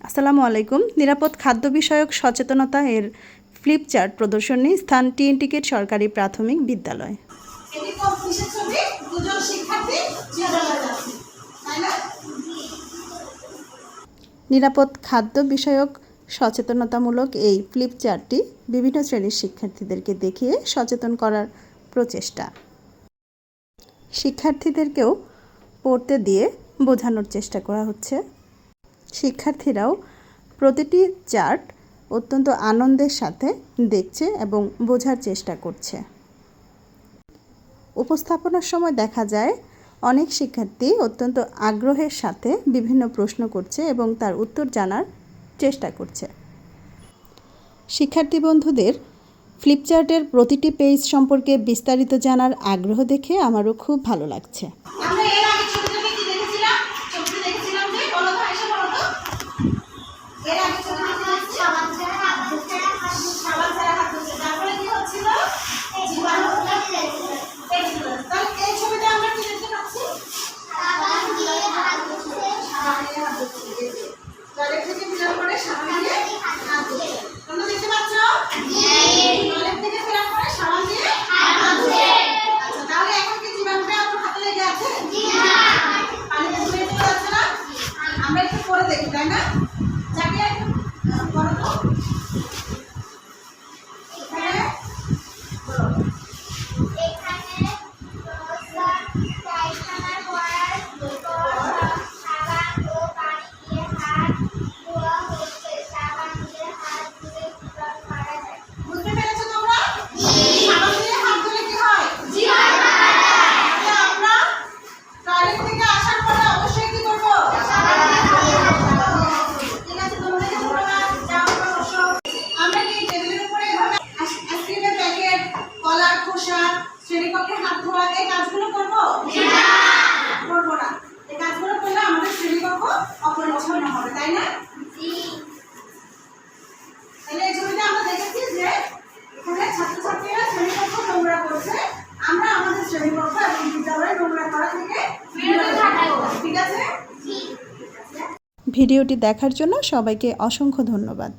আসসালামু আলাইকুম। নিরাপদ খাদ্য বিষয়ক সচেতনতা এর ফ্লিপ চার্ট প্রদর্শনী, স্থান টিএনটি গেট সরকারি প্রাথমিক বিদ্যালয়। নিরাপদ খাদ্য বিষয়ক সচেতনতামূলক এই ফ্লিপ চার্টটি বিভিন্ন শ্রেণীর শিক্ষার্থীদেরকে দেখিয়ে সচেতন করার প্রচেষ্টা। শিক্ষার্থীদেরকেও পড়তে দিয়ে বোঝানোর চেষ্টা করা হচ্ছে। শিক্ষার্থীরাও প্রতিটি চার্ট অত্যন্ত আনন্দের সাথে দেখছে এবং বোঝার চেষ্টা করছে। উপস্থাপনার সময় দেখা যায় অনেক শিক্ষার্থী অত্যন্ত আগ্রহের সাথে বিভিন্ন প্রশ্ন করছে এবং তার উত্তর জানার চেষ্টা করছে। শিক্ষার্থী বন্ধুদের ফ্লিপচার্টের প্রতিটি পেজ সম্পর্কে বিস্তারিত জানার আগ্রহ দেখে আমারও খুব ভালো লাগছে। আমরা একটু পরে দেখি, তাই না? যাকে করো তো শ্রেণীকক্ষে হাত ধোয়া এই কাজগুলো করবো না, করবো না। এই কাজগুলো করলে আমাদের শ্রেণীকক্ষ অপরিচ্ছন্ন হবে, তাই না? তাহলে এই ছবিতে আমরা দেখেছি যে এখানে ছাত্রছাত্রীরা শ্রেণীকক্ষ নোংরা করছে। আমরা আমাদের শ্রেণীকক্ষ এবং বিদ্যালয় নোংরা করা থেকে বিরত থাকবো, ঠিক আছে? ভিডিওটি দেখার জন্য সবাইকে অসংখ্য ধন্যবাদ।